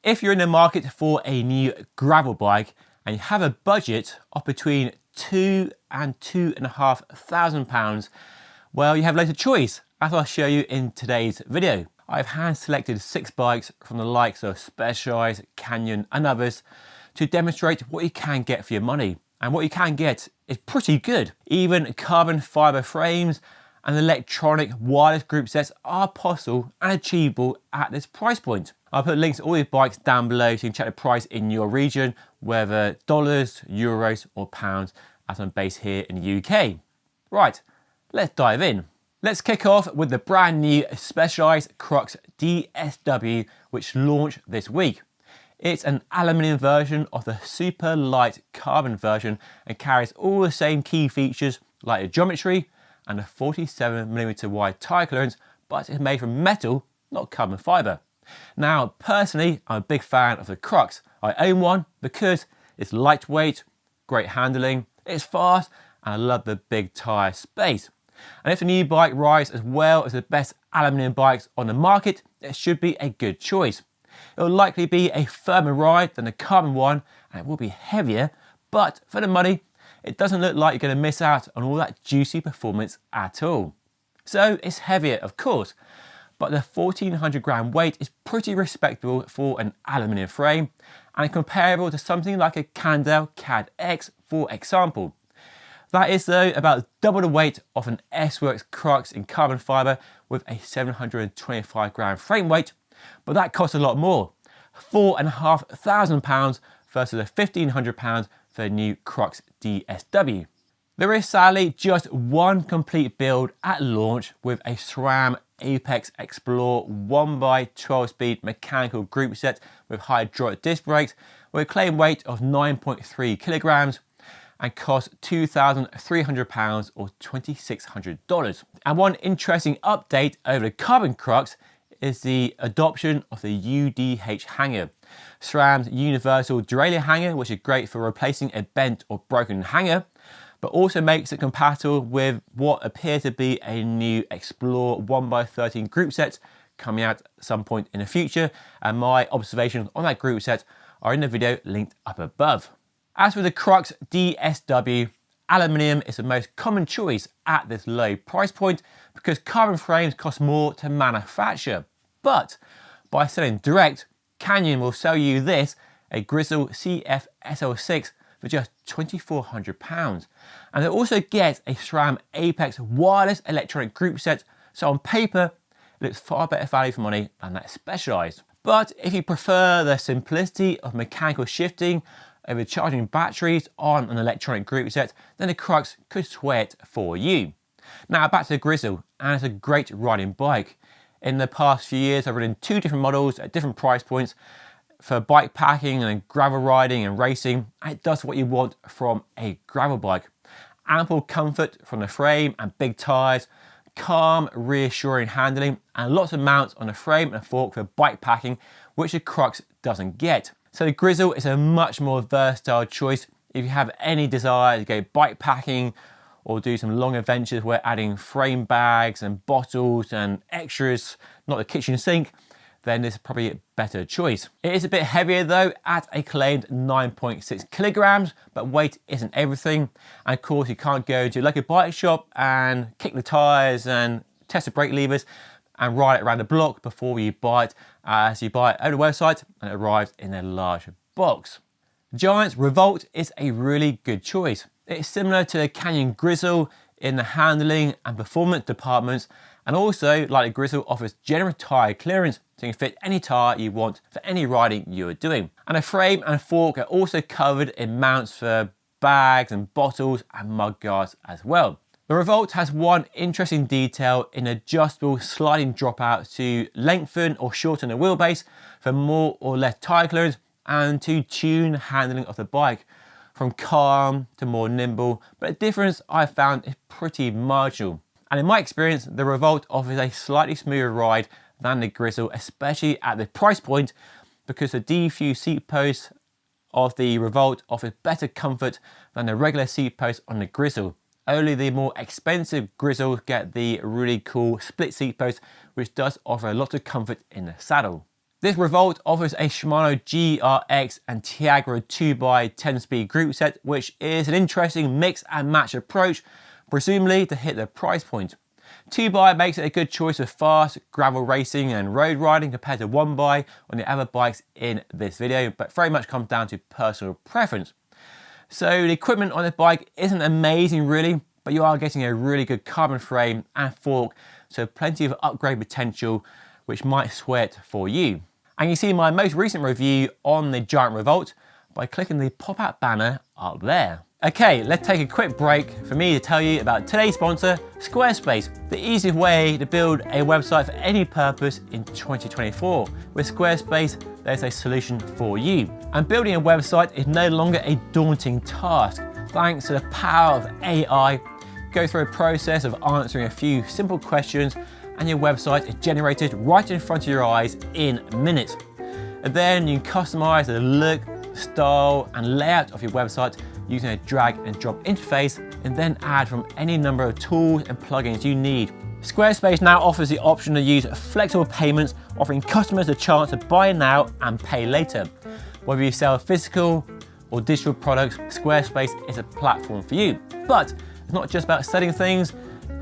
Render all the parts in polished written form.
If you're in the market for a new gravel bike and you have a budget of between £2,000 and £2,500, well, you have loads of choice, as I'll show you in today's video. I've hand selected 6 bikes from the likes of Specialized, Canyon and others to demonstrate what you can get for your money. And what you can get is pretty good. Even carbon fiber frames and electronic wireless group sets are possible and achievable at this price point. I'll put links to all these bikes down below so you can check the price in your region, whether dollars, euros or pounds, as I'm based here in the UK. Right, let's dive in. Let's kick off with the brand new Specialized Crux DSW, which launched this week. It's an aluminium version of the super light carbon version and carries all the same key features like the geometry and a 47mm wide tyre clearance, but it's made from metal, not carbon fibre. Now, personally, I'm a big fan of the Crux. I own one because it's lightweight, great handling, it's fast, and I love the big tyre space. And if the new bike rides as well as the best aluminium bikes on the market, it should be a good choice. It will likely be a firmer ride than the carbon one, and it will be heavier, but for the money, it doesn't look like you're going to miss out on all that juicy performance at all. So it's heavier, of course, but the 1400 gram weight is pretty respectable for an aluminium frame and comparable to something like a Cannondale CAD X, for example. That is though about double the weight of an S-Works Crux in carbon fibre with a 725 gram frame weight, but that costs a lot more, £4,500 versus the £1,500 for the new Crux DSW. There is sadly just one complete build at launch with a SRAM Apex Explore 1x12 speed mechanical group set with hydraulic disc brakes with a claim weight of 9.3 kilograms and costs £2,300 or $2,600. And one interesting update over the carbon Crux is the adoption of the UDH hanger, SRAM's universal derailleur hanger, which is great for replacing a bent or broken hanger, but also makes it compatible with what appears to be a new Explore 1x13 group set coming out at some point in the future, and my observations on that group set are in the video linked up above. As for the Crux DSW, aluminium is the most common choice at this low price point because carbon frames cost more to manufacture. But by selling direct, Canyon will sell you this, a Grizl CF SL6, for just £2,400. And they'll also get a SRAM Apex wireless electronic group set, so on paper, it looks far better value for money than that Specialized. But if you prefer the simplicity of mechanical shifting over charging batteries on an electronic group set, then the Crux could sway it for you. Now back to the Grizl, and it's a great riding bike. In the past few years, I've ridden 2 different models at different price points for bike packing and gravel riding and racing, and it does what you want from a gravel bike. Ample comfort from the frame and big tyres, calm, reassuring handling, and lots of mounts on the frame and fork for bike packing, which the Crux doesn't get. So the Grizl is a much more versatile choice if you have any desire to go bike packing or do some long adventures where adding frame bags and bottles and extras, not the kitchen sink, then this is probably a better choice. It is a bit heavier though, at a claimed 9.6 kilograms, but weight isn't everything. And of course you can't go to like a bike shop and kick the tyres and test the brake levers and ride it around the block before you buy it, as you buy it over the website and it arrives in a large box. Giant's Revolt is a really good choice. It's similar to the Canyon Grizl in the handling and performance departments, and also, like the Grizl, offers generous tyre clearance so you can fit any tyre you want for any riding you're doing. And the frame and fork are also covered in mounts for bags and bottles and mud guards as well. The Revolt has one interesting detail in adjustable sliding dropout to lengthen or shorten the wheelbase for more or less tyre clearance and to tune the handling of the bike from calm to more nimble, but the difference I've found is pretty marginal. And in my experience, the Revolt offers a slightly smoother ride than the Grizl, especially at the price point, because the diffused seat post of the Revolt offers better comfort than the regular seat post on the Grizl. Only the more expensive Grizls get the really cool split seat post, which does offer a lot of comfort in the saddle. This Revolt offers a Shimano GRX and Tiagra 2x10 speed group set, which is an interesting mix and match approach, presumably to hit the price point. 2x makes it a good choice for fast gravel racing and road riding compared to 1x on the other bikes in this video, but very much comes down to personal preference. So the equipment on the bike isn't amazing really, but you are getting a really good carbon frame and fork, so plenty of upgrade potential which might sweat for you. And you see my most recent review on the Giant Revolt by clicking the pop-out banner up there. Okay, let's take a quick break for me to tell you about today's sponsor, Squarespace, the easiest way to build a website for any purpose in 2024. With Squarespace, there's a solution for you. And building a website is no longer a daunting task. Thanks to the power of AI, go through a process of answering a few simple questions and your website is generated right in front of your eyes in minutes. And then you can customize the look, style and layout of your website using a drag and drop interface, and then add from any number of tools and plugins you need. Squarespace now offers the option to use flexible payments, offering customers a chance to buy now and pay later. Whether you sell physical or digital products, Squarespace is a platform for you. But it's not just about selling things.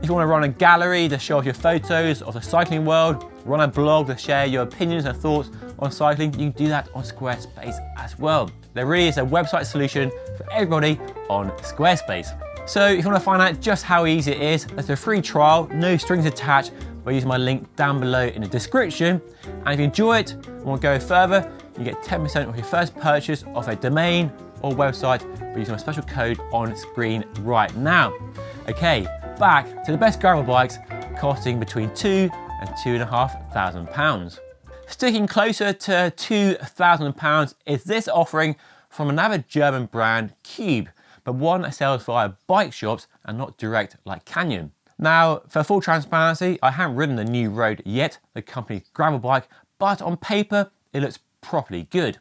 If you want to run a gallery to show off your photos of the cycling world, run a blog to share your opinions and thoughts on cycling, you can do that on Squarespace as well. There really is a website solution for everybody on Squarespace. So if you want to find out just how easy it is, there's a free trial, no strings attached, by using my link down below in the description. And if you enjoy it and want to go further, you get 10% off your first purchase of a domain or website by using my special code on screen right now. Okay, back to the best gravel bikes costing between £2,000 and £2,500. Sticking closer to £2,000 is this offering from another German brand, Cube, but one that sells via bike shops and not direct like Canyon. Now, for full transparency, I haven't ridden the Nuroad yet, the company's gravel bike, but on paper, it looks properly good.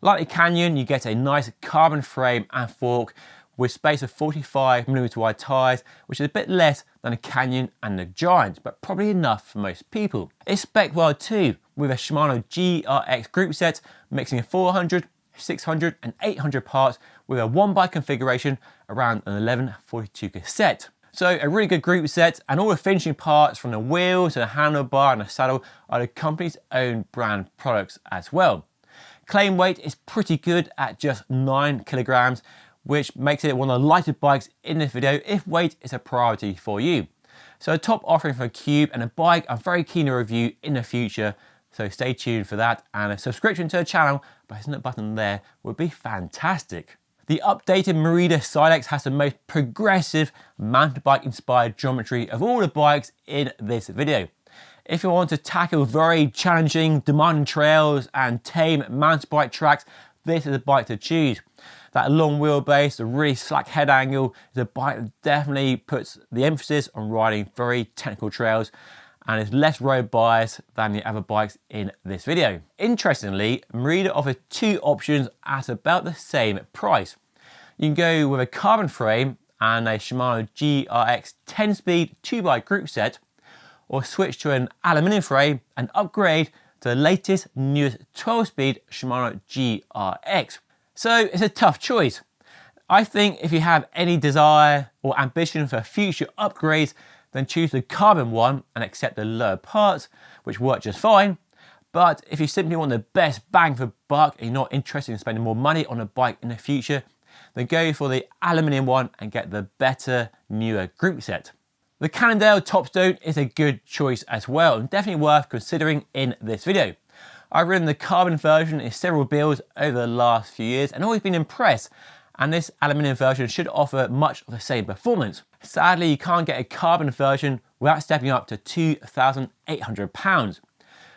Like the Canyon, you get a nice carbon frame and fork with space of 45mm wide tyres, which is a bit less than a Canyon and the Giant, but probably enough for most people. It's spec well too, with a Shimano GRX group set, mixing 400, 600 and 800 parts with a 1x configuration around an 1142 cassette. So a really good group set, and all the finishing parts from the wheels to the handlebar and the saddle are the company's own brand products as well. Claim weight is pretty good at just 9 kilograms, which makes it one of the lighter bikes in this video if weight is a priority for you. So a top offering for Cube, and a bike I'm very keen to review in the future, so stay tuned for that, and a subscription to the channel by hitting the button there would be fantastic. The updated Merida Silex has the most progressive mountain bike inspired geometry of all the bikes in this video. If you want to tackle very challenging, demanding trails and tame mountain bike tracks, this is a bike to choose. That long wheelbase, the really slack head angle, is a bike that definitely puts the emphasis on riding very technical trails and is less road biased than the other bikes in this video. Interestingly, Merida offers two options at about the same price. You can go with a carbon frame and a Shimano GRX 10-speed 2x group set, or switch to an aluminium frame and upgrade to the latest, newest 12-speed Shimano GRX. So it's a tough choice. I think if you have any desire or ambition for future upgrades, then choose the carbon one and accept the lower parts, which work just fine. But if you simply want the best bang for buck and you're not interested in spending more money on a bike in the future, then go for the aluminium one and get the better, newer group set. The Cannondale Topstone is a good choice as well, and definitely worth considering in this video. I've ridden the carbon version in several builds over the last few years and always been impressed, and this aluminium version should offer much of the same performance. Sadly, you can't get a carbon version without stepping up to £2,800.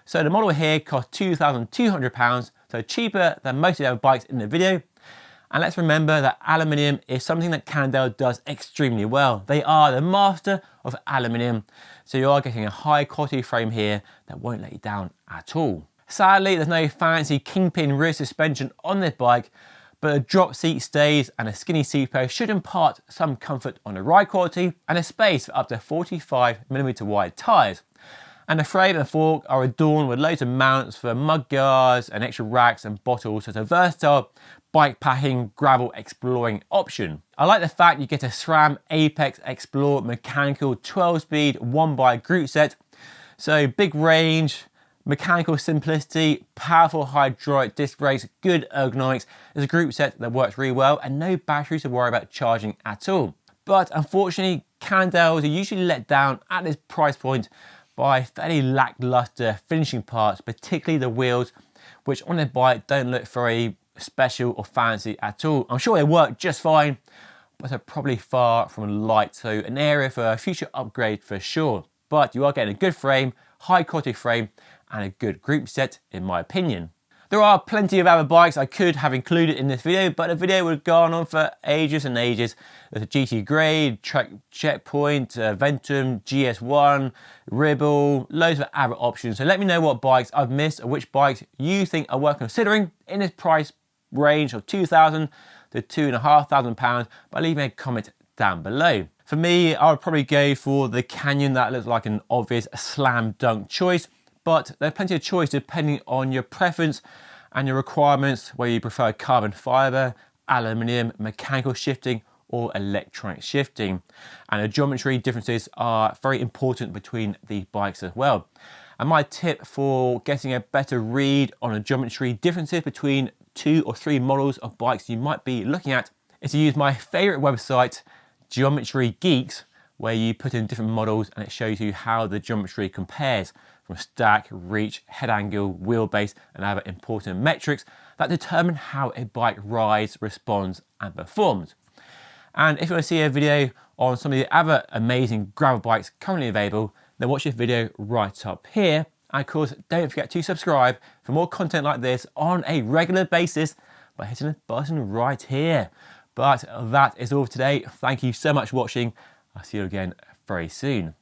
So the model here costs £2,200, so cheaper than most of the other bikes in the video. And let's remember that aluminium is something that Cannondale does extremely well. They are the master of aluminium, so you are getting a high quality frame here that won't let you down at all. Sadly, there's no fancy kingpin rear suspension on this bike, but a drop seat stays and a skinny seat post should impart some comfort on the ride quality and a space for up to 45mm wide tyres. And the frame and fork are adorned with loads of mounts for mud guards and extra racks and bottles, so it's a versatile bike packing, gravel exploring option. I like the fact you get a SRAM Apex Explore mechanical 12-speed 1x group set. So big range, mechanical simplicity, powerful hydraulic disc brakes, good ergonomics. It's a group set that works really well and no batteries to worry about charging at all. But unfortunately, Cannondales are usually let down at this price point by fairly lackluster finishing parts, particularly the wheels, which on their bike don't look very special or fancy at all. I'm sure they work just fine, but are probably far from light, so an area for a future upgrade for sure. But you are getting a good frame, high quality frame, and a good group set in my opinion. There are plenty of other bikes I could have included in this video, but the video would have gone on for ages and ages. There's a GT Grade, Trek Checkpoint, Ventum, GS1, Revolt, loads of other options. So let me know what bikes I've missed or which bikes you think are worth considering in this price range of £2,000 to £2,500 by leaving a comment down below. For me, I would probably go for the Canyon. That looks like an obvious slam dunk choice, but there's plenty of choice depending on your preference and your requirements, whether you prefer carbon fiber, aluminium, mechanical shifting, or electronic shifting. And the geometry differences are very important between the bikes as well. And my tip for getting a better read on the geometry differences between 2 or 3 models of bikes you might be looking at is to use my favorite website, Geometry Geeks, where you put in different models and it shows you how the geometry compares from stack, reach, head angle, wheelbase, and other important metrics that determine how a bike rides, responds, and performs. And if you want to see a video on some of the other amazing gravel bikes currently available, then watch this video right up here. And of course, don't forget to subscribe for more content like this on a regular basis by hitting the button right here. But that is all for today. Thank you so much for watching. I'll see you again very soon.